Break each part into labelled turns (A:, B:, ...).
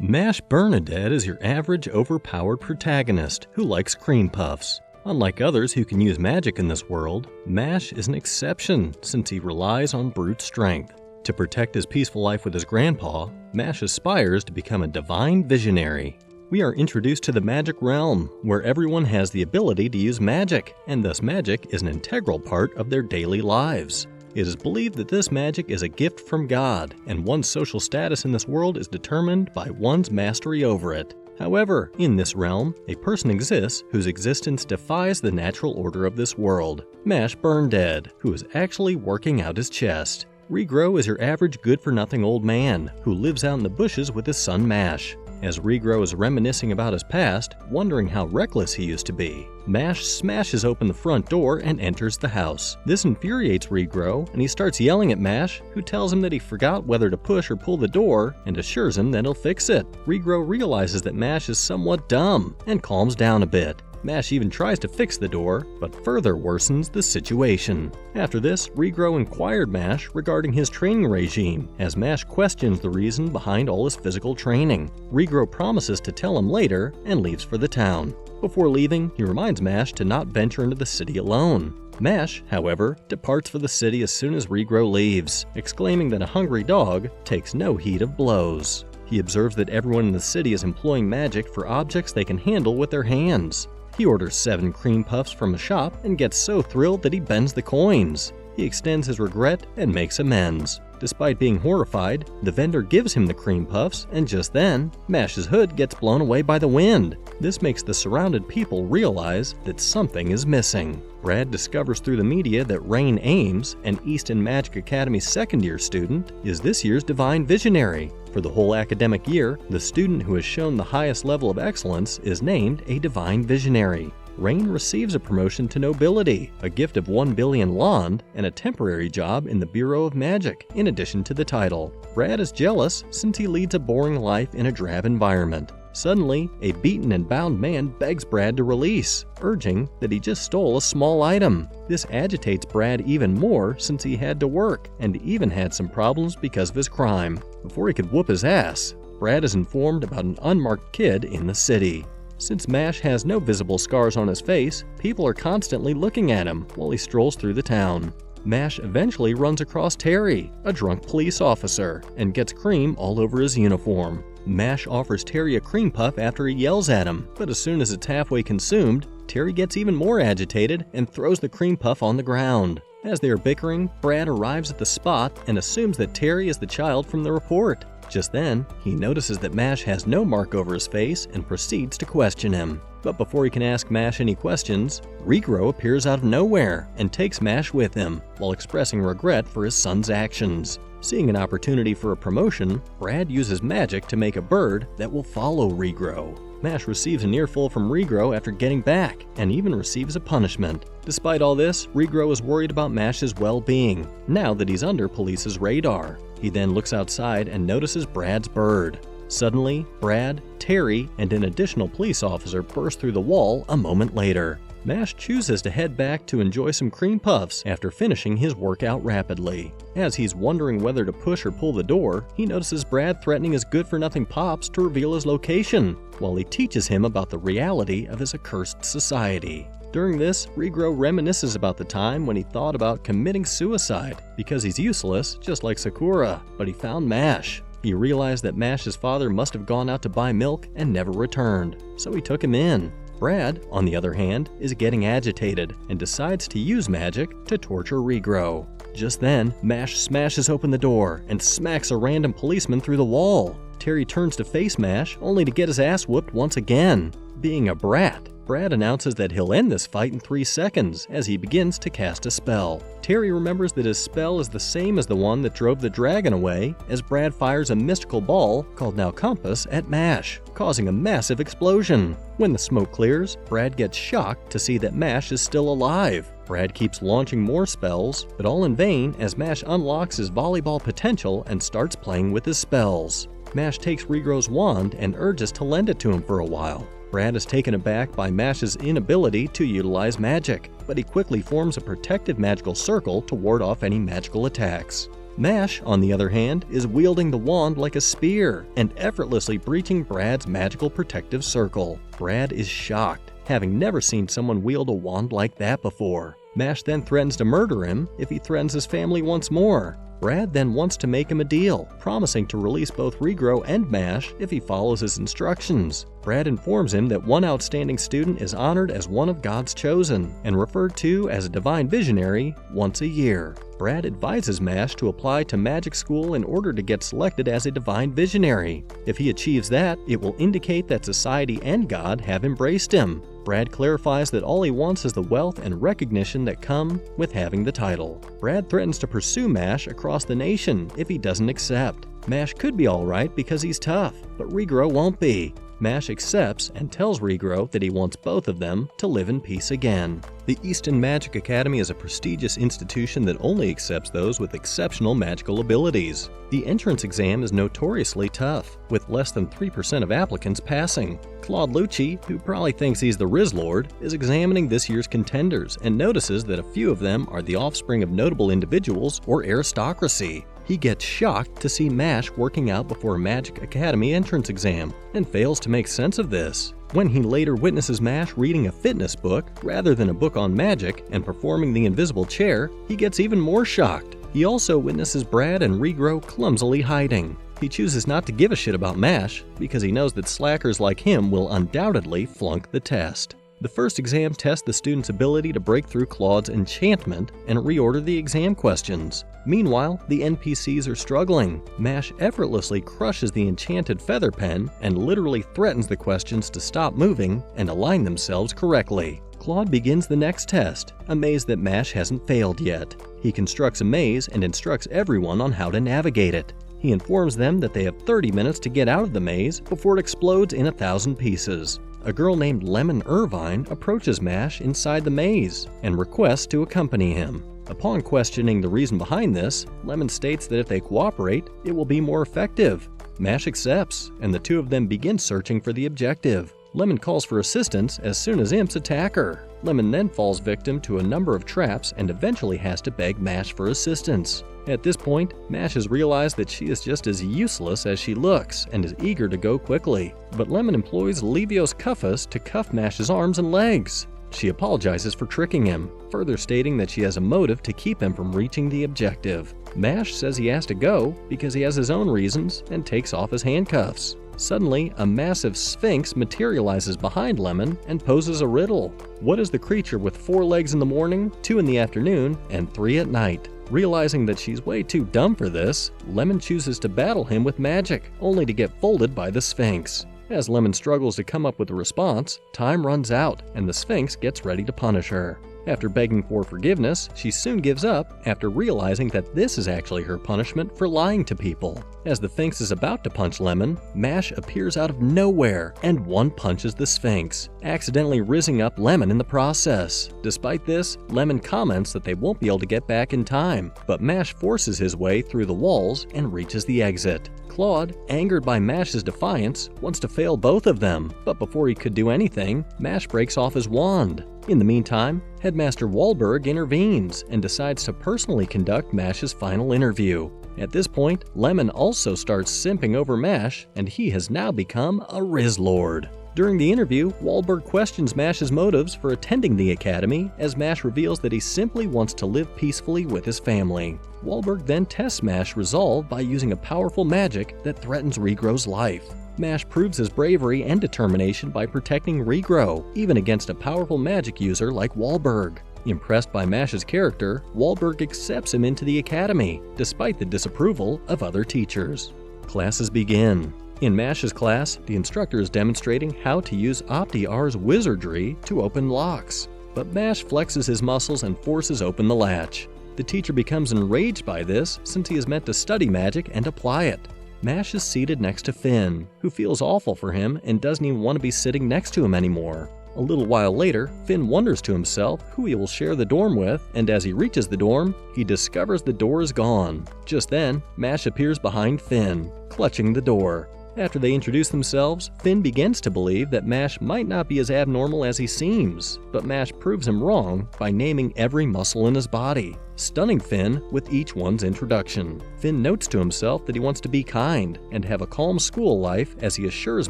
A: Mashburndead is your average overpowered protagonist who likes cream puffs. Unlike others who can use magic in this world, Mash is an exception since he relies on brute strength. To protect his peaceful life with his grandpa, Mash aspires to become a divine visionary. We are introduced to the magic realm, where everyone has the ability to use magic, and thus magic is an integral part of their daily lives. It is believed that this magic is a gift from God, and one's social status in this world is determined by one's mastery over it. However, in this realm, a person exists whose existence defies the natural order of this world, Mashburndead, who is actually working out his chest. Regrow is your average good-for-nothing old man who lives out in the bushes with his son Mash. As Regrow is reminiscing about his past, wondering how reckless he used to be, Mash smashes open the front door and enters the house. This infuriates Regrow, and he starts yelling at Mash, who tells him that he forgot whether to push or pull the door and assures him that he'll fix it. Regrow realizes that Mash is somewhat dumb and calms down a bit. Mash even tries to fix the door, but further worsens the situation. After this, Regrow inquired Mash regarding his training regime, as Mash questions the reason behind all his physical training. Regrow promises to tell him later and leaves for the town. Before leaving, he reminds Mash to not venture into the city alone. Mash, however, departs for the city as soon as Regrow leaves, exclaiming that a hungry dog takes no heed of blows. He observes that everyone in the city is employing magic for objects they can handle with their hands. He orders 7 cream puffs from a shop and gets so thrilled that he bends the coins. He extends his regret and makes amends. Despite being horrified, the vendor gives him the cream puffs, and just then, Mash's hood gets blown away by the wind. This makes the surrounded people realize that something is missing. Brad discovers through the media that Rain Ames, an Easton Magic Academy second-year student, is this year's divine visionary. For the whole academic year, the student who has shown the highest level of excellence is named a divine visionary. Rain receives a promotion to nobility, a gift of 1 billion Lond, and a temporary job in the Bureau of Magic, in addition to the title. Brad is jealous since he leads a boring life in a drab environment. Suddenly, a beaten and bound man begs Brad to release, urging that he just stole a small item. This agitates Brad even more since he had to work, and even had some problems because of his crime. Before he could whoop his ass, Brad is informed about an unmarked kid in the city. Since Mash has no visible scars on his face, people are constantly looking at him while he strolls through the town. Mash eventually runs across Terry, a drunk police officer, and gets cream all over his uniform. Mash offers Terry a cream puff after he yells at him, but as soon as it's halfway consumed, Terry gets even more agitated and throws the cream puff on the ground. As they are bickering, Brad arrives at the spot and assumes that Terry is the child from the report. Just then, he notices that Mash has no mark over his face and proceeds to question him. But before he can ask Mash any questions, Regrow appears out of nowhere and takes Mash with him, while expressing regret for his son's actions. Seeing an opportunity for a promotion, Brad uses magic to make a bird that will follow Regrow. Mash receives an earful from Regrow after getting back, and even receives a punishment. Despite all this, Regrow is worried about Mash's well-being, now that he's under police's radar. He then looks outside and notices Brad's bird. Suddenly, Brad, Terry, and an additional police officer burst through the wall a moment later. Mash chooses to head back to enjoy some cream puffs after finishing his workout rapidly. As he's wondering whether to push or pull the door, he notices Brad threatening his good-for-nothing pops to reveal his location, while he teaches him about the reality of his accursed society. During this, Regrow reminisces about the time when he thought about committing suicide because he's useless, just like Sakura, but he found Mash. He realized that Mash's father must have gone out to buy milk and never returned, so he took him in. Brad, on the other hand, is getting agitated and decides to use magic to torture Regrow. Just then, Mash smashes open the door and smacks a random policeman through the wall. Terry turns to face Mash, only to get his ass whooped once again. Being a brat, Brad announces that he'll end this fight in 3 seconds as he begins to cast a spell. Terry remembers that his spell is the same as the one that drove the dragon away, as Brad fires a mystical ball, called now Compass, at Mash, causing a massive explosion. When the smoke clears, Brad gets shocked to see that Mash is still alive. Brad keeps launching more spells, but all in vain as Mash unlocks his volleyball potential and starts playing with his spells. Mash takes Regrow's wand and urges to lend it to him for a while. Brad is taken aback by Mash's inability to utilize magic, but he quickly forms a protective magical circle to ward off any magical attacks. Mash, on the other hand, is wielding the wand like a spear and effortlessly breaching Brad's magical protective circle. Brad is shocked, having never seen someone wield a wand like that before. Mash then threatens to murder him if he threatens his family once more. Brad then wants to make him a deal, promising to release both Regrow and Mash if he follows his instructions. Brad informs him that one outstanding student is honored as one of God's chosen and referred to as a divine visionary once a year. Brad advises Mash to apply to magic school in order to get selected as a divine visionary. If he achieves that, it will indicate that society and God have embraced him. Brad clarifies that all he wants is the wealth and recognition that come with having the title. Brad threatens to pursue Mash across the nation if he doesn't accept. Mash could be alright because he's tough, but Regrow won't be. Mash accepts and tells Regrow that he wants both of them to live in peace again. The Easton Magic Academy is a prestigious institution that only accepts those with exceptional magical abilities. The entrance exam is notoriously tough, with less than 3% of applicants passing. Claude Lucci, who probably thinks he's the Riz Lord, is examining this year's contenders and notices that a few of them are the offspring of notable individuals or aristocracy. He gets shocked to see Mash working out before a Magic Academy entrance exam and fails to make sense of this. When he later witnesses Mash reading a fitness book rather than a book on magic and performing the invisible chair, he gets even more shocked. He also witnesses Brad and Regrow clumsily hiding. He chooses not to give a shit about Mash because he knows that slackers like him will undoubtedly flunk the test. The first exam tests the student's ability to break through Claude's enchantment and reorder the exam questions. Meanwhile, the NPCs are struggling. Mash effortlessly crushes the enchanted feather pen and literally threatens the questions to stop moving and align themselves correctly. Claude begins the next test, amazed that Mash hasn't failed yet. He constructs a maze and instructs everyone on how to navigate it. He informs them that they have 30 minutes to get out of the maze before it explodes in 1,000 pieces. A girl named Lemon Irvine approaches Mash inside the maze and requests to accompany him. Upon questioning the reason behind this, Lemon states that if they cooperate, it will be more effective. Mash accepts, and the two of them begin searching for the objective. Lemon calls for assistance as soon as imps attack her. Lemon then falls victim to a number of traps and eventually has to beg Mash for assistance. At this point, Mash has realized that she is just as useless as she looks and is eager to go quickly. But Lemon employs Levios Cuffus to cuff Mash's arms and legs. She apologizes for tricking him, further stating that she has a motive to keep him from reaching the objective. Mash says he has to go because he has his own reasons and takes off his handcuffs. Suddenly, a massive sphinx materializes behind Lemon and poses a riddle. What is the creature with 4 legs in the morning, 2 in the afternoon, and 3 at night? Realizing that she's way too dumb for this, Lemon chooses to battle him with magic, only to get folded by the Sphinx. As Lemon struggles to come up with a response, time runs out and the Sphinx gets ready to punish her. After begging for forgiveness, she soon gives up after realizing that this is actually her punishment for lying to people. As the Sphinx is about to punch Lemon, Mash appears out of nowhere and one-punches the Sphinx, accidentally rizzing up Lemon in the process. Despite this, Lemon comments that they won't be able to get back in time, but Mash forces his way through the walls and reaches the exit. Claude, angered by Mash's defiance, wants to fail both of them, but before he could do anything, Mash breaks off his wand. In the meantime, Headmaster Wahlberg intervenes and decides to personally conduct Mash's final interview. At this point, Lemon also starts simping over Mash, and he has now become a Riz Lord. During the interview, Wahlberg questions Mash's motives for attending the academy, as Mash reveals that he simply wants to live peacefully with his family. Wahlberg then tests Mash's resolve by using a powerful magic that threatens Regrow's life. Mash proves his bravery and determination by protecting Regrow, even against a powerful magic user like Wahlberg. Impressed by Mash's character, Wahlberg accepts him into the academy, despite the disapproval of other teachers. Classes begin. In Mash's class, the instructor is demonstrating how to use Opti-R's wizardry to open locks. But Mash flexes his muscles and forces open the latch. The teacher becomes enraged by this since he is meant to study magic and apply it. Mash is seated next to Finn, who feels awful for him and doesn't even want to be sitting next to him anymore. A little while later, Finn wonders to himself who he will share the dorm with, and as he reaches the dorm, he discovers the door is gone. Just then, Mash appears behind Finn, clutching the door. After they introduce themselves, Finn begins to believe that Mash might not be as abnormal as he seems, but Mash proves him wrong by naming every muscle in his body, stunning Finn with each one's introduction. Finn notes to himself that he wants to be kind and have a calm school life as he assures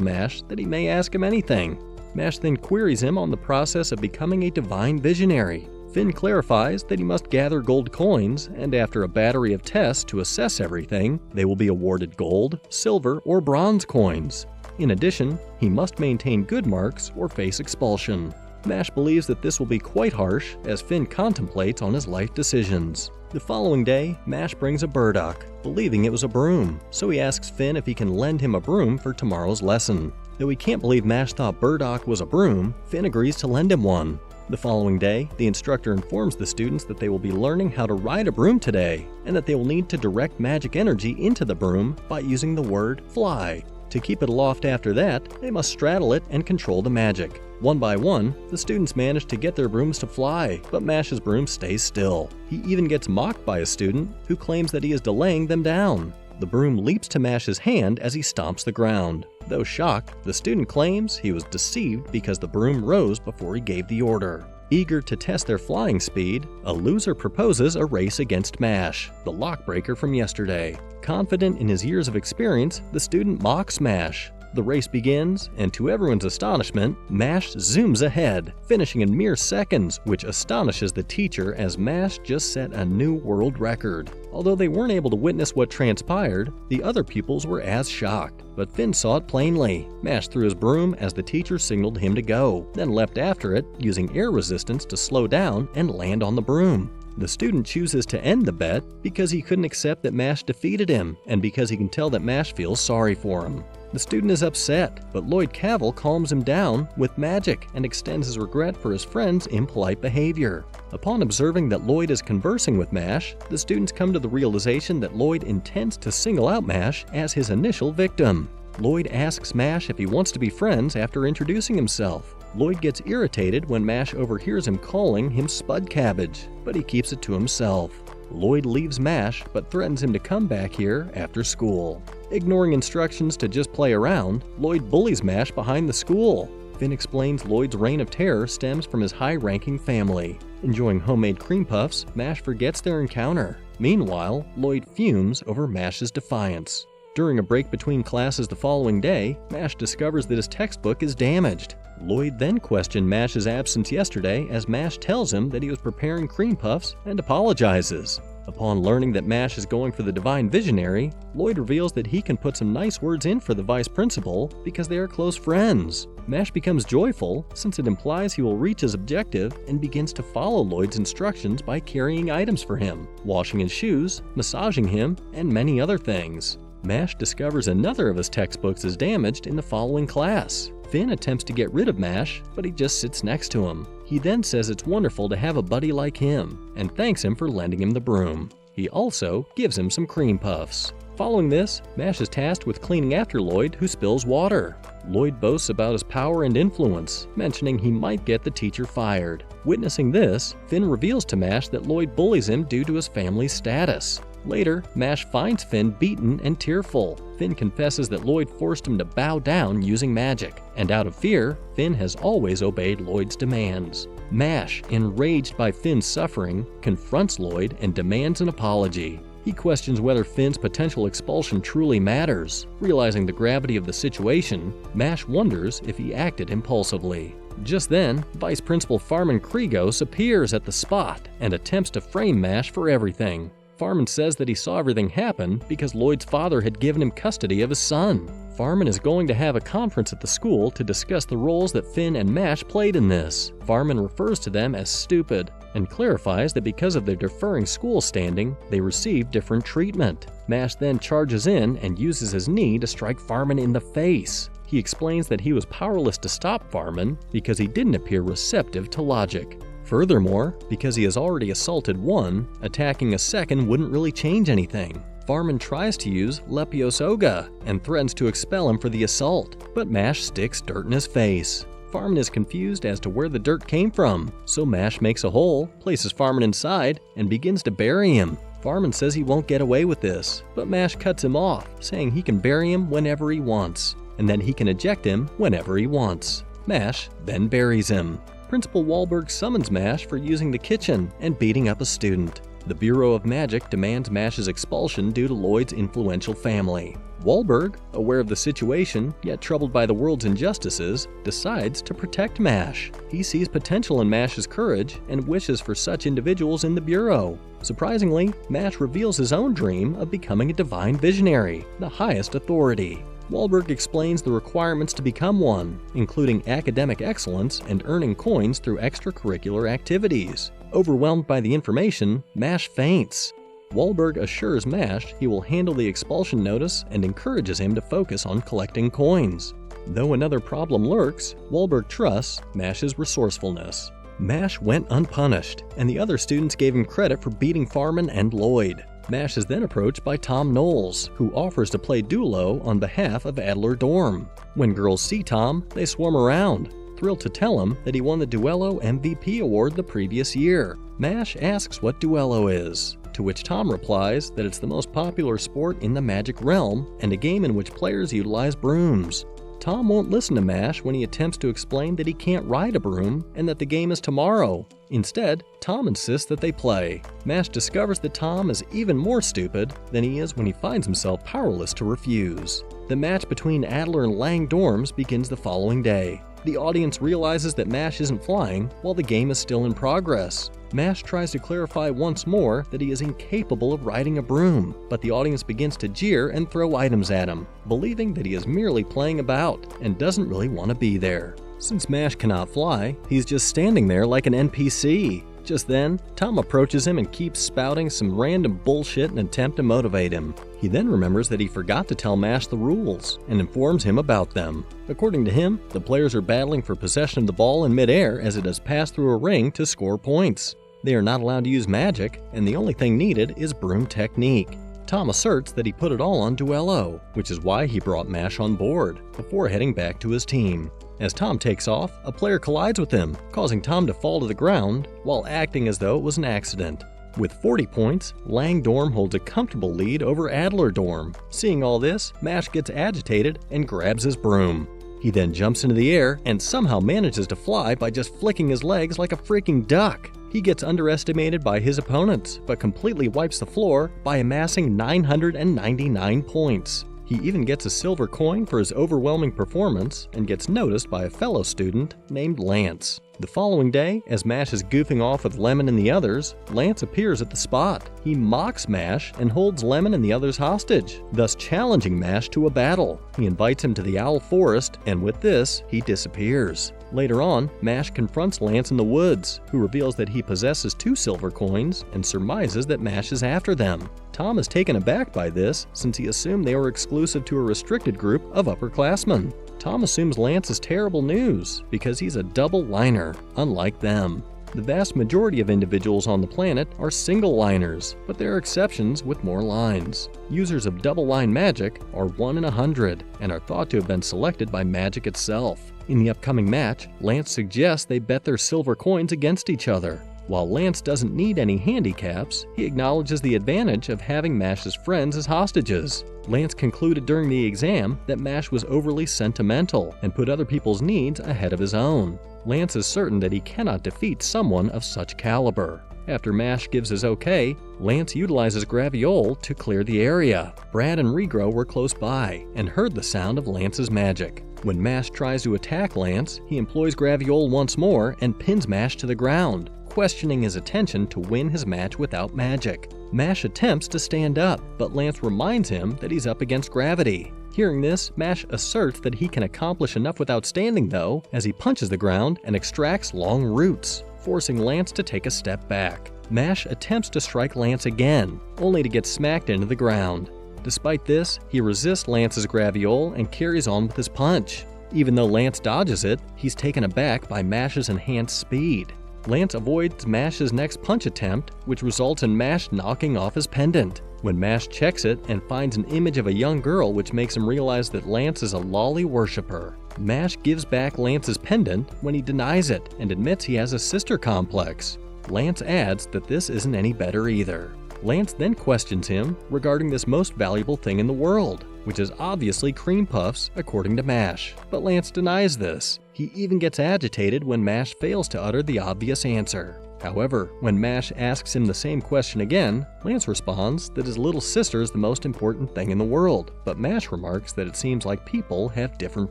A: Mash that he may ask him anything. Mash then queries him on the process of becoming a divine visionary. Finn clarifies that he must gather gold coins, and after a battery of tests to assess everything, they will be awarded gold, silver, or bronze coins. In addition, he must maintain good marks or face expulsion. Mash believes that this will be quite harsh as Finn contemplates on his life decisions. The following day, Mash brings a burdock, believing it was a broom, so he asks Finn if he can lend him a broom for tomorrow's lesson. Though he can't believe Mash thought burdock was a broom, Finn agrees to lend him one. The following day, the instructor informs the students that they will be learning how to ride a broom today, and that they will need to direct magic energy into the broom by using the word fly. To keep it aloft after that, they must straddle it and control the magic. One by one, the students manage to get their brooms to fly, but Mash's broom stays still. He even gets mocked by a student who claims that he is delaying them down. The broom leaps to Mash's hand as he stomps the ground. Though shocked, the student claims he was deceived because the broom rose before he gave the order. Eager to test their flying speed, a loser proposes a race against Mash, the lockbreaker from yesterday. Confident in his years of experience, the student mocks Mash. The race begins, and to everyone's astonishment, Mash zooms ahead, finishing in mere seconds, which astonishes the teacher as Mash just set a new world record. Although they weren't able to witness what transpired, the other pupils were as shocked, but Finn saw it plainly. Mash threw his broom as the teacher signaled him to go, then leapt after it, using air resistance to slow down and land on the broom. The student chooses to end the bet because he couldn't accept that Mash defeated him, and because he can tell that Mash feels sorry for him. The student is upset, but Lloyd Cavil calms him down with magic and extends his regret for his friend's impolite behavior. Upon observing that Lloyd is conversing with Mash, the students come to the realization that Lloyd intends to single out Mash as his initial victim. Lloyd asks Mash if he wants to be friends after introducing himself. Lloyd gets irritated when Mash overhears him calling him Spud Cabbage, but he keeps it to himself. Lloyd leaves Mash but threatens him to come back here after school. Ignoring instructions to just play around, Lloyd bullies Mash behind the school. Finn explains Lloyd's reign of terror stems from his high-ranking family. Enjoying homemade cream puffs, Mash forgets their encounter. Meanwhile, Lloyd fumes over Mash's defiance. During a break between classes the following day, Mash discovers that his textbook is damaged. Lloyd then questioned Mash's absence yesterday as Mash tells him that he was preparing cream puffs and apologizes. Upon learning that Mash is going for the Divine Visionary, Lloyd reveals that he can put some nice words in for the vice principal because they are close friends. Mash becomes joyful since it implies he will reach his objective and begins to follow Lloyd's instructions by carrying items for him, washing his shoes, massaging him, and many other things. Mash discovers another of his textbooks is damaged in the following class. Finn attempts to get rid of Mash, but he just sits next to him. He then says it's wonderful to have a buddy like him, and thanks him for lending him the broom. He also gives him some cream puffs. Following this, Mash is tasked with cleaning after Lloyd, who spills water. Lloyd boasts about his power and influence, mentioning he might get the teacher fired. Witnessing this, Finn reveals to Mash that Lloyd bullies him due to his family's status. Later, Mash finds Finn beaten and tearful. Finn confesses that Lloyd forced him to bow down using magic, and out of fear, Finn has always obeyed Lloyd's demands. Mash, enraged by Finn's suffering, confronts Lloyd and demands an apology. He questions whether Finn's potential expulsion truly matters. Realizing the gravity of the situation, Mash wonders if he acted impulsively. Just then, Vice Principal Farman Krigos appears at the spot and attempts to frame Mash for everything. Farman says that he saw everything happen because Lloyd's father had given him custody of his son. Farman is going to have a conference at the school to discuss the roles that Finn and Mash played in this. Farman refers to them as stupid and clarifies that because of their differing school standing, they receive different treatment. Mash then charges in and uses his knee to strike Farman in the face. He explains that he was powerless to stop Farman because he didn't appear receptive to logic. Furthermore, because he has already assaulted one, attacking a second wouldn't really change anything. Farman tries to use Lepiosoga and threatens to expel him for the assault, but Mash sticks dirt in his face. Farman is confused as to where the dirt came from, so Mash makes a hole, places Farman inside, and begins to bury him. Farman says he won't get away with this, but Mash cuts him off, saying he can bury him whenever he wants, and then he can eject him whenever he wants. Mash then buries him. Principal Wahlberg summons Mash for using the kitchen and beating up a student. The Bureau of Magic demands Mash's expulsion due to Lloyd's influential family. Wahlberg, aware of the situation, yet troubled by the world's injustices, decides to protect Mash. He sees potential in Mash's courage and wishes for such individuals in the Bureau. Surprisingly, Mash reveals his own dream of becoming a divine visionary, the highest authority. Wahlberg explains the requirements to become one, including academic excellence and earning coins through extracurricular activities. Overwhelmed by the information, Mash faints. Wahlberg assures Mash he will handle the expulsion notice and encourages him to focus on collecting coins. Though another problem lurks, Wahlberg trusts Mash's resourcefulness. Mash went unpunished, and the other students gave him credit for beating Farman and Lloyd. Mash is then approached by Tom Knowles, who offers to play Duelo on behalf of Adler Dorm. When girls see Tom, they swarm around, thrilled to tell him that he won the Duelo MVP award the previous year. Mash asks what Duelo is, to which Tom replies that it's the most popular sport in the Magic realm and a game in which players utilize brooms. Tom won't listen to Mash when he attempts to explain that he can't ride a broom and that the game is tomorrow. Instead, Tom insists that they play. Mash discovers that Tom is even more stupid than he is when he finds himself powerless to refuse. The match between Adler and Lang dorms begins the following day. The audience realizes that Mash isn't flying while the game is still in progress. Mash tries to clarify once more that he is incapable of riding a broom, but the audience begins to jeer and throw items at him, believing that he is merely playing about and doesn't really want to be there. Since Mash cannot fly, he's just standing there like an NPC. Just then, Tom approaches him and keeps spouting some random bullshit in an attempt to motivate him. He then remembers that he forgot to tell Mash the rules and informs him about them. According to him, the players are battling for possession of the ball in midair as it has passed through a ring to score points. They are not allowed to use magic, and the only thing needed is broom technique. Tom asserts that he put it all on Duelo, which is why he brought Mash on board, before heading back to his team. As Tom takes off, a player collides with him, causing Tom to fall to the ground while acting as though it was an accident. With 40 points, Lang Dorm holds a comfortable lead over Adler Dorm. Seeing all this, Mash gets agitated and grabs his broom. He then jumps into the air and somehow manages to fly by just flicking his legs like a freaking duck. He gets underestimated by his opponents, but completely wipes the floor by amassing 999 points. He even gets a silver coin for his overwhelming performance and gets noticed by a fellow student named Lance. The following day, as Mash is goofing off with Lemon and the others, Lance appears at the spot. He mocks Mash and holds Lemon and the others hostage, thus challenging Mash to a battle. He invites him to the Owl Forest, and with this, he disappears. Later on, Mash confronts Lance in the woods, who reveals that he possesses 2 silver coins and surmises that Mash is after them. Tom is taken aback by this, since he assumed they were exclusive to a restricted group of upperclassmen. Tom assumes Lance is terrible news, because he's a double-liner, unlike them. The vast majority of individuals on the planet are single-liners, but there are exceptions with more lines. Users of double-line magic are 1 in 100, and are thought to have been selected by magic itself. In the upcoming match, Lance suggests they bet their silver coins against each other. While Lance doesn't need any handicaps, he acknowledges the advantage of having Mash's friends as hostages. Lance concluded during the exam that Mash was overly sentimental and put other people's needs ahead of his own. Lance is certain that he cannot defeat someone of such caliber. After Mash gives his okay, Lance utilizes Graviole to clear the area. Brad and Regro were close by and heard the sound of Lance's magic. When Mash tries to attack Lance, he employs Graviole once more and pins Mash to the ground, questioning his attention to win his match without magic. Mash attempts to stand up, but Lance reminds him that he's up against gravity. Hearing this, Mash asserts that he can accomplish enough without standing though, as he punches the ground and extracts long roots, forcing Lance to take a step back. Mash attempts to strike Lance again, only to get smacked into the ground. Despite this, he resists Lance's Graviole and carries on with his punch. Even though Lance dodges it, he's taken aback by Mash's enhanced speed. Lance avoids Mash's next punch attempt, which results in Mash knocking off his pendant. When Mash checks it and finds an image of a young girl which makes him realize that Lance is a lolly worshiper. Mash gives back Lance's pendant when he denies it and admits he has a sister complex. Lance adds that this isn't any better either. Lance then questions him regarding this most valuable thing in the world, which is obviously cream puffs according to Mash, but Lance denies this. He even gets agitated when Mash fails to utter the obvious answer. However, when Mash asks him the same question again, Lance responds that his little sister is the most important thing in the world, but Mash remarks that it seems like people have different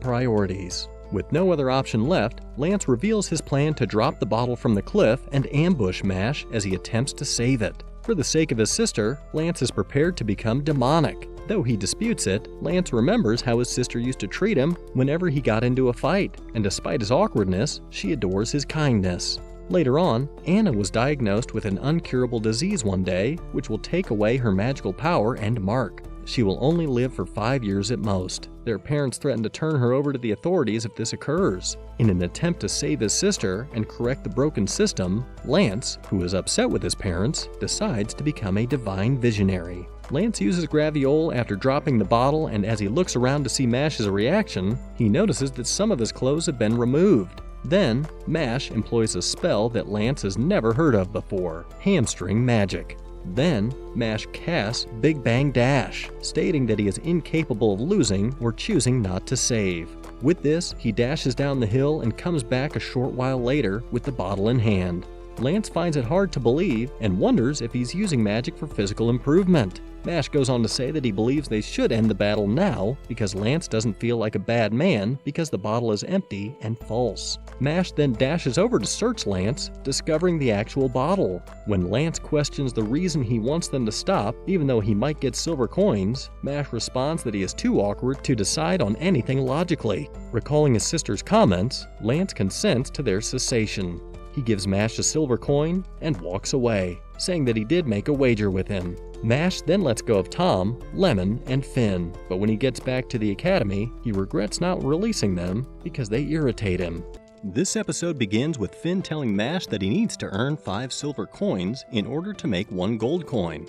A: priorities. With no other option left, Lance reveals his plan to drop the bottle from the cliff and ambush Mash as he attempts to save it. For the sake of his sister, Lance is prepared to become demonic. Though he disputes it, Lance remembers how his sister used to treat him whenever he got into a fight, and despite his awkwardness, she adores his kindness. Later on, Anna was diagnosed with an incurable disease one day, which will take away her magical power and mark. She will only live for 5 years at most. Their parents threaten to turn her over to the authorities if this occurs. In an attempt to save his sister and correct the broken system, Lance, who is upset with his parents, decides to become a divine visionary. Lance uses Graviole after dropping the bottle, and as he looks around to see Mash's reaction, he notices that some of his clothes have been removed. Then, Mash employs a spell that Lance has never heard of before, hamstring magic. Then, Mash casts Big Bang Dash, stating that he is incapable of losing or choosing not to save. With this, he dashes down the hill and comes back a short while later with the bottle in hand. Lance finds it hard to believe and wonders if he's using magic for physical improvement. Mash goes on to say that he believes they should end the battle now because Lance doesn't feel like a bad man because the bottle is empty and false. Mash then dashes over to search Lance, discovering the actual bottle. When Lance questions the reason he wants them to stop, even though he might get silver coins, Mash responds that he is too awkward to decide on anything logically. Recalling his sister's comments, Lance consents to their cessation. He gives Mash a silver coin and walks away, saying that he did make a wager with him. Mash then lets go of Tom, Lemon, and Finn, but when he gets back to the academy, he regrets not releasing them because they irritate him. This episode begins with Finn telling Mash that he needs to earn 5 silver coins in order to make 1 gold coin.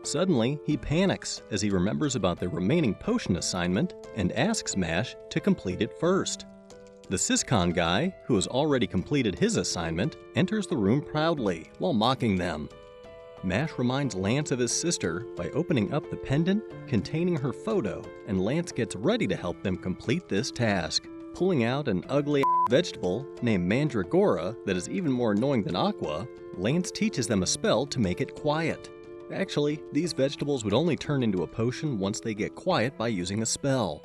A: Suddenly, he panics as he remembers about the remaining potion assignment and asks Mash to complete it first. The Syscon guy, who has already completed his assignment, enters the room proudly while mocking them. Mash reminds Lance of his sister by opening up the pendant containing her photo, and Lance gets ready to help them complete this task. Pulling out an ugly vegetable named Mandragora that is even more annoying than Aqua, Lance teaches them a spell to make it quiet. Actually, these vegetables would only turn into a potion once they get quiet by using a spell.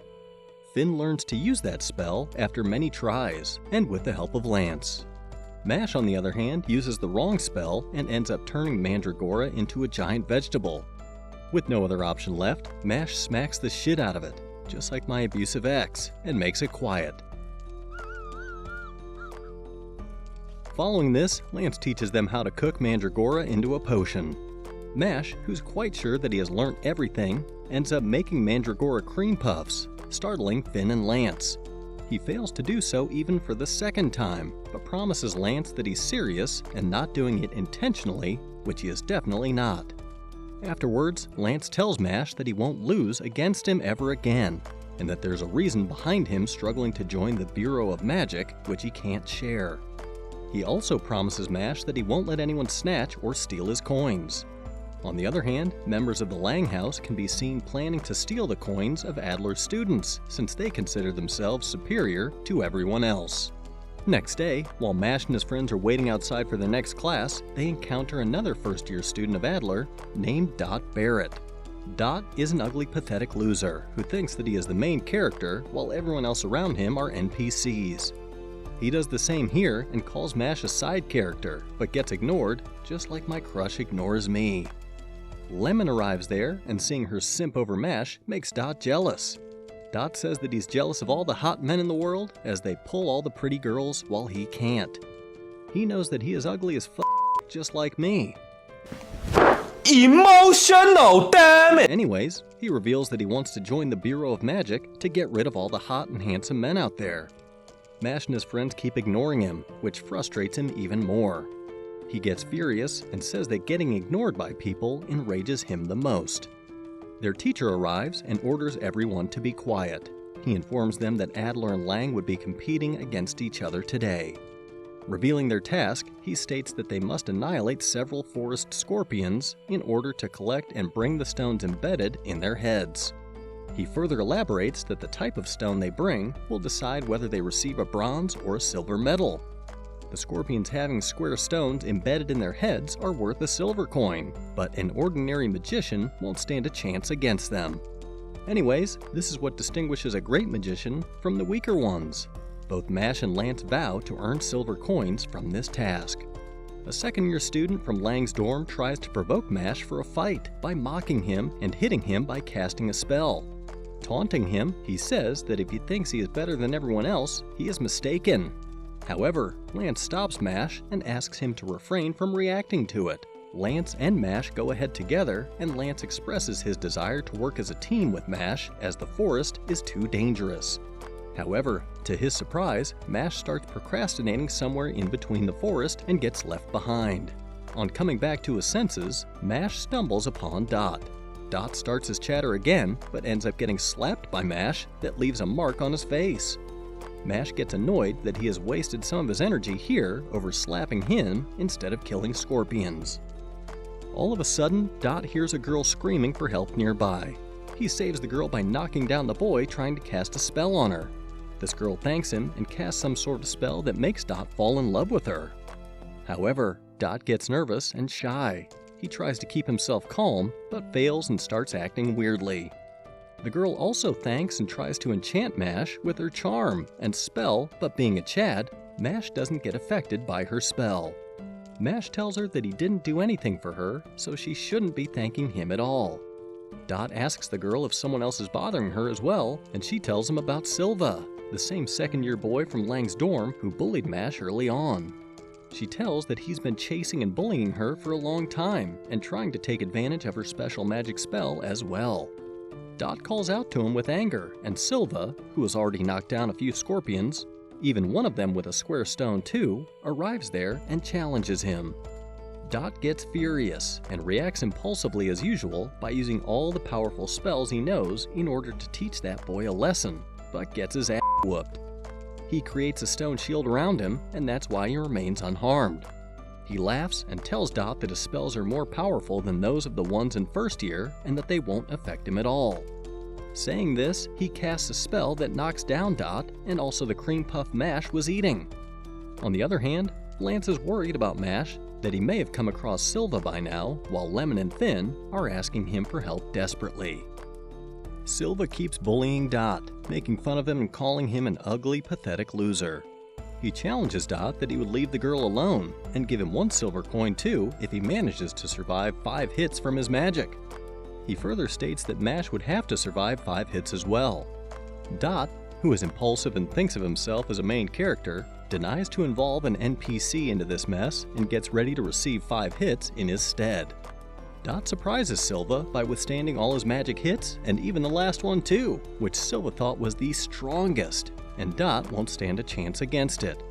A: Finn learns to use that spell after many tries, and with the help of Lance. Mash, on the other hand, uses the wrong spell and ends up turning Mandragora into a giant vegetable. With no other option left, Mash smacks the shit out of it, just like my abusive ex, and makes it quiet. Following this, Lance teaches them how to cook Mandragora into a potion. Mash, who's quite sure that he has learned everything, ends up making Mandragora cream puffs, startling Finn and Lance. He fails to do so even for the second time, but promises Lance that he's serious and not doing it intentionally, which he is definitely not. Afterwards, Lance tells Mash that he won't lose against him ever again, and that there's a reason behind him struggling to join the Bureau of Magic, which he can't share. He also promises Mash that he won't let anyone snatch or steal his coins. On the other hand, members of the Lang House can be seen planning to steal the coins of Adler's students, since they consider themselves superior to everyone else. Next day, while Mash and his friends are waiting outside for their next class, they encounter another first-year student of Adler named Dot Barrett. Dot is an ugly, pathetic loser who thinks that he is the main character while everyone else around him are NPCs. He does the same here and calls Mash a side character, but gets ignored, just like my crush ignores me. Lemon arrives there, and seeing her simp over Mash makes Dot jealous. Dot says that he's jealous of all the hot men in the world as they pull all the pretty girls while he can't. He knows that he is ugly as just like me.
B: Emotional, damn it!
A: Anyways, he reveals that he wants to join the Bureau of Magic to get rid of all the hot and handsome men out there. Mash and his friends keep ignoring him, which frustrates him even more. He gets furious and says that getting ignored by people enrages him the most. Their teacher arrives and orders everyone to be quiet. He informs them that Adler and Lang would be competing against each other today. Revealing their task, he states that they must annihilate several forest scorpions in order to collect and bring the stones embedded in their heads. He further elaborates that the type of stone they bring will decide whether they receive a bronze or a silver medal. The scorpions having square stones embedded in their heads are worth a silver coin, but an ordinary magician won't stand a chance against them. Anyways, this is what distinguishes a great magician from the weaker ones. Both Mash and Lance vow to earn silver coins from this task. A second-year student from Lang's dorm tries to provoke Mash for a fight by mocking him and hitting him by casting a spell. Taunting him, he says that if he thinks he is better than everyone else, he is mistaken. However, Lance stops Mash and asks him to refrain from reacting to it. Lance and Mash go ahead together, and Lance expresses his desire to work as a team with Mash as the forest is too dangerous. However, to his surprise, Mash starts procrastinating somewhere in between the forest and gets left behind. On coming back to his senses, Mash stumbles upon Dot. Dot starts his chatter again, but ends up getting slapped by Mash that leaves a mark on his face. Mash gets annoyed that he has wasted some of his energy here over slapping him instead of killing scorpions. All of a sudden, Dot hears a girl screaming for help nearby. He saves the girl by knocking down the boy trying to cast a spell on her. This girl thanks him and casts some sort of spell that makes Dot fall in love with her. However, Dot gets nervous and shy. He tries to keep himself calm, but fails and starts acting weirdly. The girl also thanks and tries to enchant Mash with her charm and spell, but being a Chad, Mash doesn't get affected by her spell. Mash tells her that he didn't do anything for her, so she shouldn't be thanking him at all. Dot asks the girl if someone else is bothering her as well, and she tells him about Silva, the same second-year boy from Lang's dorm who bullied Mash early on. She tells that he's been chasing and bullying her for a long time and trying to take advantage of her special magic spell as well. Dot calls out to him with anger, and Silva, who has already knocked down a few scorpions, even one of them with a square stone too, arrives there and challenges him. Dot gets furious and reacts impulsively as usual by using all the powerful spells he knows in order to teach that boy a lesson, but gets his ass whooped. He creates a stone shield around him, and that's why he remains unharmed. He laughs and tells Dot that his spells are more powerful than those of the ones in first year and that they won't affect him at all. Saying this, he casts a spell that knocks down Dot and also the cream puff Mash was eating. On the other hand, Lance is worried about Mash, that he may have come across Silva by now, while Lemon and Thin are asking him for help desperately. Silva keeps bullying Dot, making fun of him and calling him an ugly, pathetic loser. He challenges Dot that he would leave the girl alone and give him 1 silver coin too if he manages to survive 5 hits from his magic. He further states that Mash would have to survive 5 hits as well. Dot, who is impulsive and thinks of himself as a main character, denies to involve an NPC into this mess and gets ready to receive 5 hits in his stead. Dot surprises Silva by withstanding all his magic hits and even the last one too, which Silva thought was the strongest, and Dot won't stand a chance against it.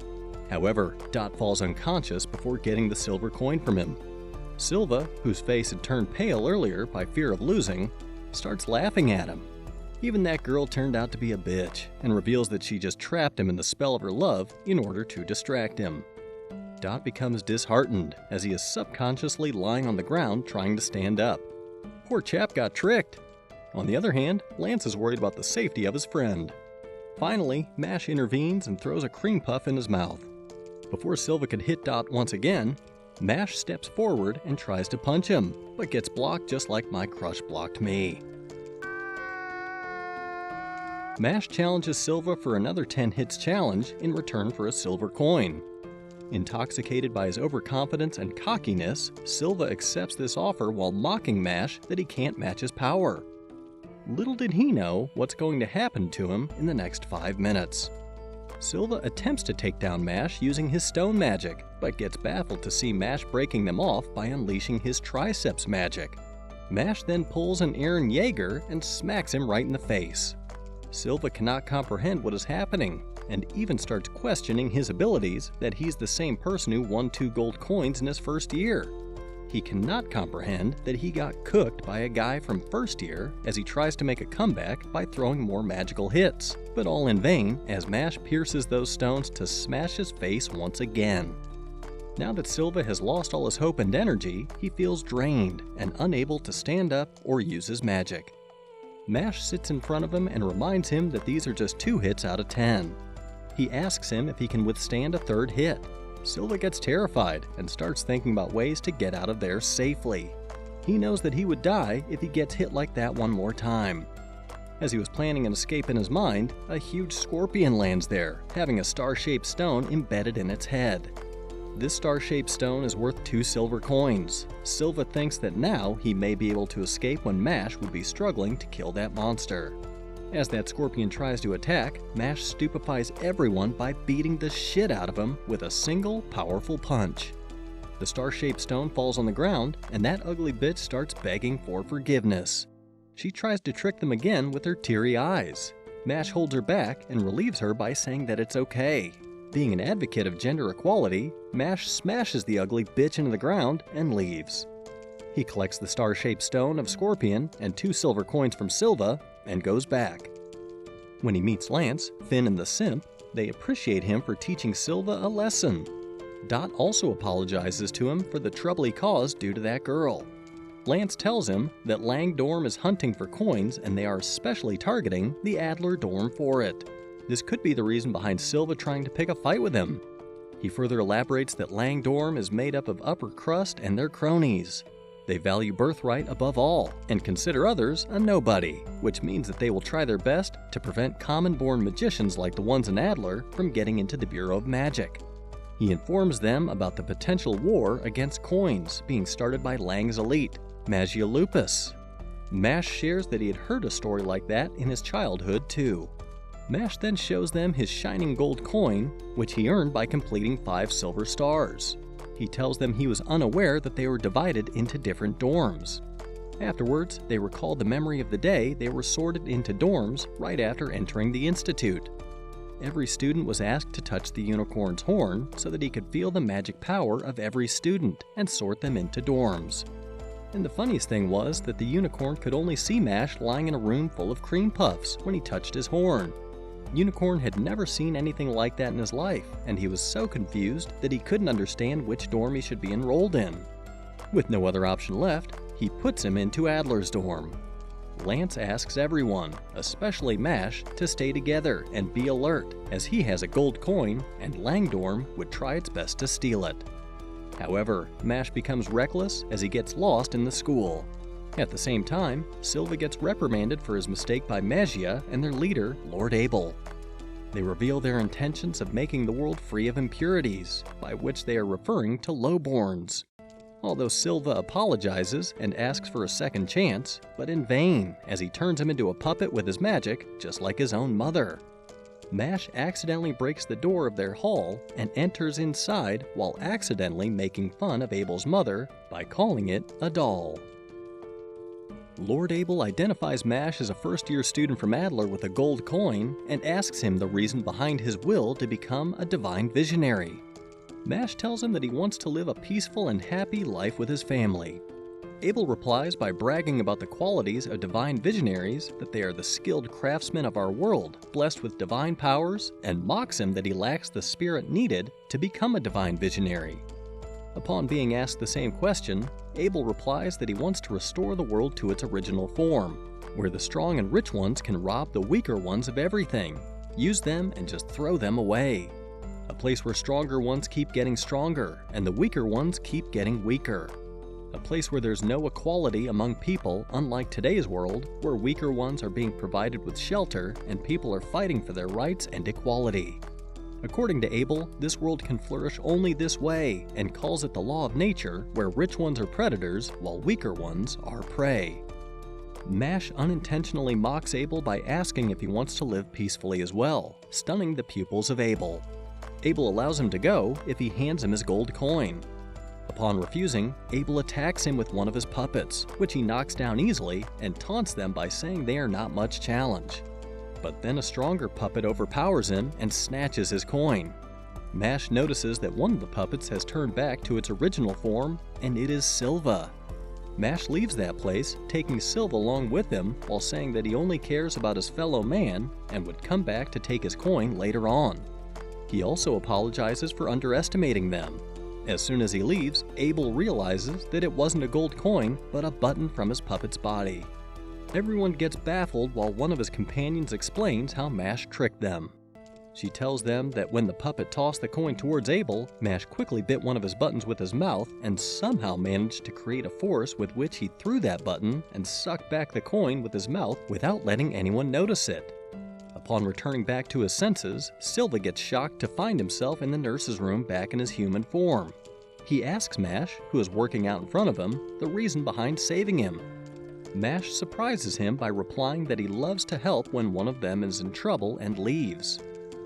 A: However, Dot falls unconscious before getting the silver coin from him. Silva, whose face had turned pale earlier by fear of losing, starts laughing at him. Even that girl turned out to be a bitch, and reveals that she just trapped him in the spell of her love in order to distract him. Dot becomes disheartened as he is subconsciously lying on the ground trying to stand up. Poor chap got tricked. On the other hand, Lance is worried about the safety of his friend. Finally, Mash intervenes and throws a cream puff in his mouth. Before Silva could hit Dot once again, Mash steps forward and tries to punch him, but gets blocked just like my crush blocked me. Mash challenges Silva for another 10 hits challenge in return for a silver coin. Intoxicated by his overconfidence and cockiness, Silva accepts this offer while mocking Mash that he can't match his power. Little did he know what's going to happen to him in the next 5 minutes. Silva attempts to take down Mash using his stone magic, but gets baffled to see Mash breaking them off by unleashing his triceps magic. Mash then pulls an Aaron Yeager and smacks him right in the face. Silva cannot comprehend what is happening, and even starts questioning his abilities that he's the same person who won 2 gold coins in his first year. He cannot comprehend that he got cooked by a guy from first year as he tries to make a comeback by throwing more magical hits, but all in vain as Mash pierces those stones to smash his face once again. Now that Silva has lost all his hope and energy, he feels drained and unable to stand up or use his magic. Mash sits in front of him and reminds him that these are just 2 hits out of 10. He asks him if he can withstand a 3rd hit. Silva gets terrified and starts thinking about ways to get out of there safely. He knows that he would die if he gets hit like that one more time. As he was planning an escape in his mind, a huge scorpion lands there, having a star-shaped stone embedded in its head. This star-shaped stone is worth 2 silver coins. Silva thinks that now he may be able to escape when Mash would be struggling to kill that monster. As that scorpion tries to attack, Mash stupefies everyone by beating the shit out of him with a single powerful punch. The star-shaped stone falls on the ground, and that ugly bitch starts begging for forgiveness. She tries to trick them again with her teary eyes. Mash holds her back and relieves her by saying that it's okay. Being an advocate of gender equality, Mash smashes the ugly bitch into the ground and leaves. He collects the star-shaped stone of Scorpion and 2 silver coins from Silva and goes back. When he meets Lance, Finn, and the Simp, they appreciate him for teaching Silva a lesson. Dot also apologizes to him for the trouble he caused due to that girl. Lance tells him that Lang Dorm is hunting for coins and they are especially targeting the Adler Dorm for it. This could be the reason behind Silva trying to pick a fight with him. He further elaborates that Lang Dorm is made up of upper crust and their cronies. They value birthright above all and consider others a nobody, which means that they will try their best to prevent common-born magicians like the ones in Adler from getting into the Bureau of Magic. He informs them about the potential war against coins being started by Lang's elite, Magia Lupus. Mash shares that he had heard a story like that in his childhood too. Mash then shows them his shining gold coin, which he earned by completing 5 silver stars. He tells them he was unaware that they were divided into different dorms. Afterwards, they recalled the memory of the day they were sorted into dorms right after entering the institute. Every student was asked to touch the unicorn's horn so that he could feel the magic power of every student and sort them into dorms. And the funniest thing was that the unicorn could only see Mash lying in a room full of cream puffs when he touched his horn. Unicorn had never seen anything like that in his life, and he was so confused that he couldn't understand which dorm he should be enrolled in. With no other option left, he puts him into Adler's dorm. Lance asks everyone, especially Mash, to stay together and be alert, as he has a gold coin and Langdorm would try its best to steal it. However, Mash becomes reckless as he gets lost in the school. At the same time, Silva gets reprimanded for his mistake by Magia and their leader, Lord Abel. They reveal their intentions of making the world free of impurities, by which they are referring to lowborns. Although Silva apologizes and asks for a second chance, but in vain, as he turns him into a puppet with his magic, just like his own mother. Mash accidentally breaks the door of their hall and enters inside while accidentally making fun of Abel's mother by calling it a doll. Lord Abel identifies Mash as a first-year student from Adler with a gold coin and asks him the reason behind his will to become a divine visionary. Mash tells him that he wants to live a peaceful and happy life with his family. Abel replies by bragging about the qualities of divine visionaries, that they are the skilled craftsmen of our world, blessed with divine powers, and mocks him that he lacks the spirit needed to become a divine visionary. Upon being asked the same question, Abel replies that he wants to restore the world to its original form, where the strong and rich ones can rob the weaker ones of everything, use them and just throw them away. A place where stronger ones keep getting stronger and the weaker ones keep getting weaker. A place where there's no equality among people, unlike today's world, where weaker ones are being provided with shelter and people are fighting for their rights and equality. According to Abel, this world can flourish only this way, and calls it the law of nature, where rich ones are predators while weaker ones are prey. Mash unintentionally mocks Abel by asking if he wants to live peacefully as well, stunning the pupils of Abel. Abel allows him to go if he hands him his gold coin. Upon refusing, Abel attacks him with one of his puppets, which he knocks down easily and taunts them by saying they are not much challenge. But then a stronger puppet overpowers him and snatches his coin. Mash notices that one of the puppets has turned back to its original form, and it is Silva. Mash leaves that place, taking Silva along with him while saying that he only cares about his fellow man and would come back to take his coin later on. He also apologizes for underestimating them. As soon as he leaves, Abel realizes that it wasn't a gold coin, but a button from his puppet's body. Everyone gets baffled while one of his companions explains how Mash tricked them. She tells them that when the puppet tossed the coin towards Abel, Mash quickly bit one of his buttons with his mouth and somehow managed to create a force with which he threw that button and sucked back the coin with his mouth without letting anyone notice it. Upon returning back to his senses, Silva gets shocked to find himself in the nurse's room back in his human form. He asks Mash, who is working out in front of him, the reason behind saving him. Mash surprises him by replying that he loves to help when one of them is in trouble and leaves.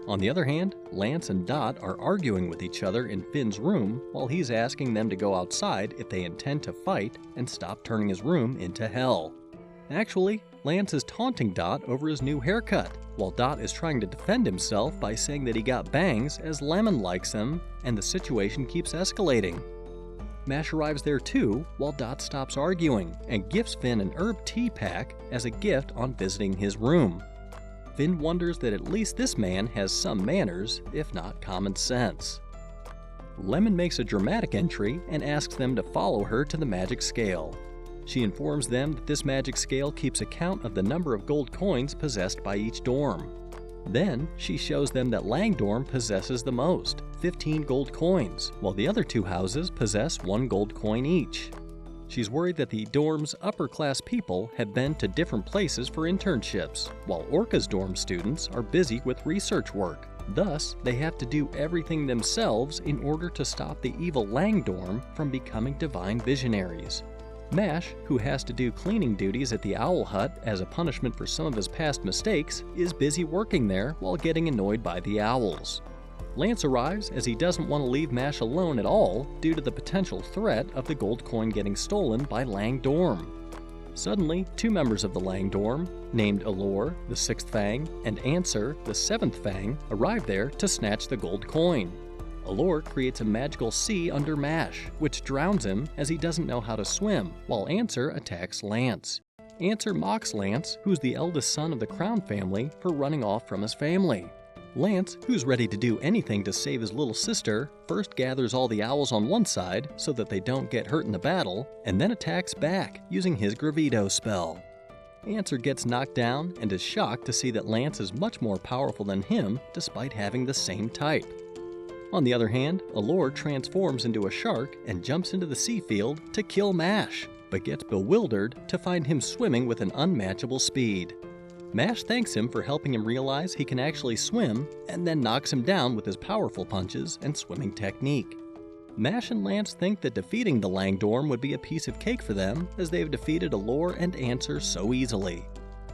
A: On the other hand, Lance and Dot are arguing with each other in Finn's room while he's asking them to go outside if they intend to fight and stop turning his room into hell. Actually, Lance is taunting Dot over his new haircut, while Dot is trying to defend himself by saying that he got bangs as Lemon likes them, and the situation keeps escalating. Mash arrives there too, while Dot stops arguing and gifts Finn an herb tea pack as a gift on visiting his room. Finn wonders that at least this man has some manners, if not common sense. Lemon makes a dramatic entry and asks them to follow her to the magic scale. She informs them that this magic scale keeps account of the number of gold coins possessed by each dorm. Then, she shows them that Lang dorm possesses the most, 15 gold coins, while the other two houses possess 1 gold coin each. She's worried that the dorm's upper-class people have been to different places for internships, while Orca's dorm students are busy with research work. Thus, they have to do everything themselves in order to stop the evil Lang dorm from becoming divine visionaries. Mash, who has to do cleaning duties at the Owl Hut as a punishment for some of his past mistakes, is busy working there while getting annoyed by the owls. Lance arrives as he doesn't want to leave Mash alone at all due to the potential threat of the gold coin getting stolen by Lang dorm. Suddenly, 2 members of the Lang dorm, named Allure, the 6th Fang, and Answer, the 7th Fang, arrive there to snatch the gold coin. Allure creates a magical sea under Mash, which drowns him as he doesn't know how to swim, while Answer attacks Lance. Answer mocks Lance, who's the eldest son of the Crown family, for running off from his family. Lance, who's ready to do anything to save his little sister, first gathers all the owls on one side so that they don't get hurt in the battle, and then attacks back using his Gravido spell. Answer gets knocked down and is shocked to see that Lance is much more powerful than him despite having the same type. On the other hand, Allure transforms into a shark and jumps into the sea field to kill Mash, but gets bewildered to find him swimming with an unmatchable speed. Mash thanks him for helping him realize he can actually swim, and then knocks him down with his powerful punches and swimming technique. Mash and Lance think that defeating the Lang dorm would be a piece of cake for them, as they've defeated Allure and Answer so easily.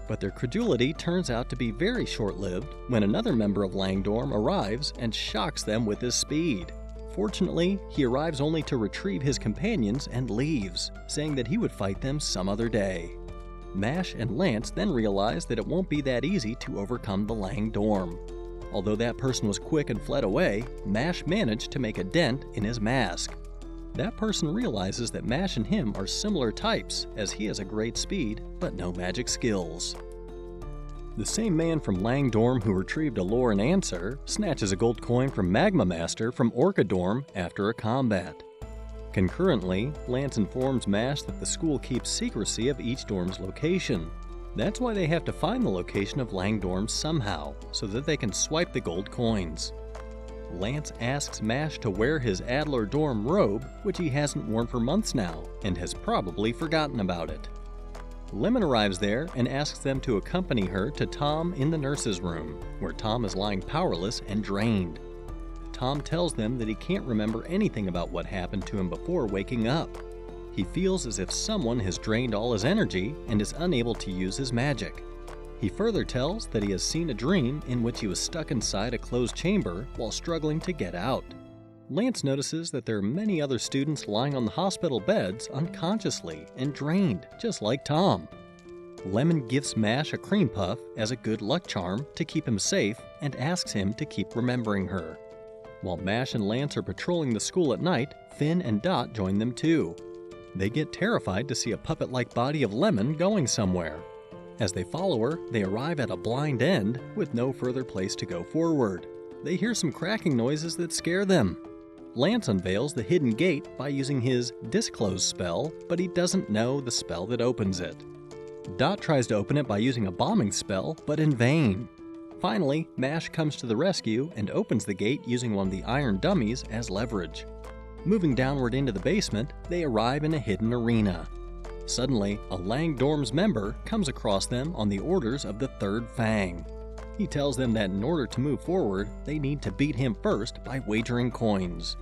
A: But their credulity turns out to be very short-lived when another member of Lang dorm arrives and shocks them with his speed. Fortunately, he arrives only to retrieve his companions and leaves, saying that he would fight them some other day. Mash and Lance then realize that it won't be that easy to overcome the Lang dorm. Although that person was quick and fled away, Mash managed to make a dent in his mask. That person realizes that Mash and him are similar types, as he has a great speed, but no magic skills. The same man from Lang dorm who retrieved Allure and Answer snatches a gold coin from Magma Master from Orca dorm after a combat. Concurrently, Lance informs Mash that the school keeps secrecy of each dorm's location. That's why they have to find the location of Lang dorm somehow, so that they can swipe the gold coins. Lance asks Mash to wear his Adler dorm robe, which he hasn't worn for months now, and has probably forgotten about it. Lemon arrives there and asks them to accompany her to Tom in the nurse's room, where Tom is lying powerless and drained. Tom tells them that he can't remember anything about what happened to him before waking up. He feels as if someone has drained all his energy and is unable to use his magic. He further tells that he has seen a dream in which he was stuck inside a closed chamber while struggling to get out. Lance notices that there are many other students lying on the hospital beds unconsciously and drained, just like Tom. Lemon gifts Mash a cream puff as a good luck charm to keep him safe and asks him to keep remembering her. While Mash and Lance are patrolling the school at night, Finn and Dot join them too. They get terrified to see a puppet-like body of Lemon going somewhere. As they follow her, they arrive at a blind end with no further place to go forward. They hear some cracking noises that scare them. Lance unveils the hidden gate by using his Disclose spell, but he doesn't know the spell that opens it. Dot tries to open it by using a bombing spell, but in vain. Finally, Mash comes to the rescue and opens the gate using one of the iron dummies as leverage. Moving downward into the basement, they arrive in a hidden arena. Suddenly, a Langdorm's member comes across them on the orders of the Third Fang. He tells them that in order to move forward, they need to beat him first by wagering coins.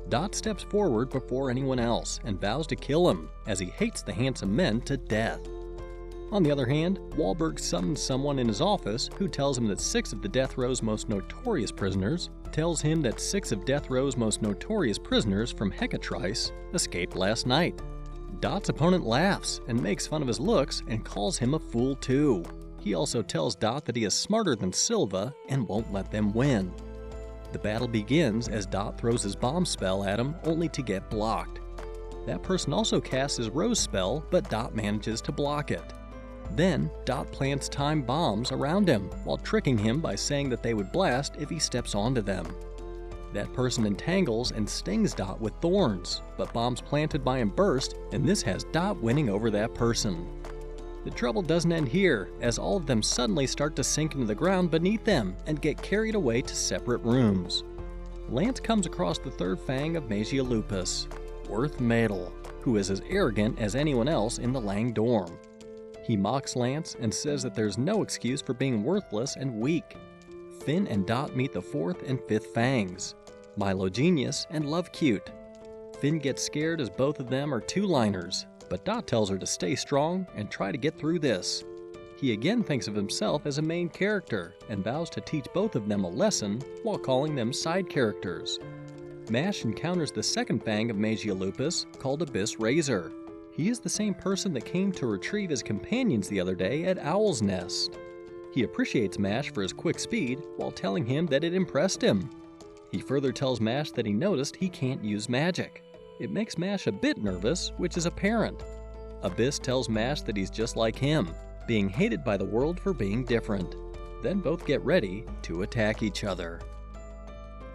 A: Dot steps forward before anyone else and vows to kill him, as he hates the handsome men to death. On the other hand, Wahlberg summons someone in his office who tells him that six of Death Row's most notorious prisoners from Hecatrice escaped last night. Dot's opponent laughs and makes fun of his looks and calls him a fool too. He also tells Dot that he is smarter than Silva and won't let them win. The battle begins as Dot throws his bomb spell at him only to get blocked. That person also casts his Rose spell, but Dot manages to block it. Then, Dot plants time bombs around him while tricking him by saying that they would blast if he steps onto them. That person entangles and stings Dot with thorns, but bombs planted by him burst, and this has Dot winning over that person. The trouble doesn't end here, as all of them suddenly start to sink into the ground beneath them and get carried away to separate rooms. Lance comes across the Third Fang of Magia Lupus, Worth Madel, who is as arrogant as anyone else in the Lang dorm. He mocks Lance and says that there's no excuse for being worthless and weak. Finn and Dot meet the Fourth and Fifth Fangs, Milo Genius and Love Cute. Finn gets scared as both of them are two-liners, but Dot tells her to stay strong and try to get through this. He again thinks of himself as a main character and vows to teach both of them a lesson while calling them side characters. Mash encounters the second Fang of Magia Lupus called Abyss Razor. He is the same person that came to retrieve his companions the other day at Owl's Nest. He appreciates Mash for his quick speed while telling him that it impressed him. He further tells Mash that he noticed he can't use magic. It makes Mash a bit nervous, which is apparent. Abyss tells Mash that he's just like him, being hated by the world for being different. Then both get ready to attack each other.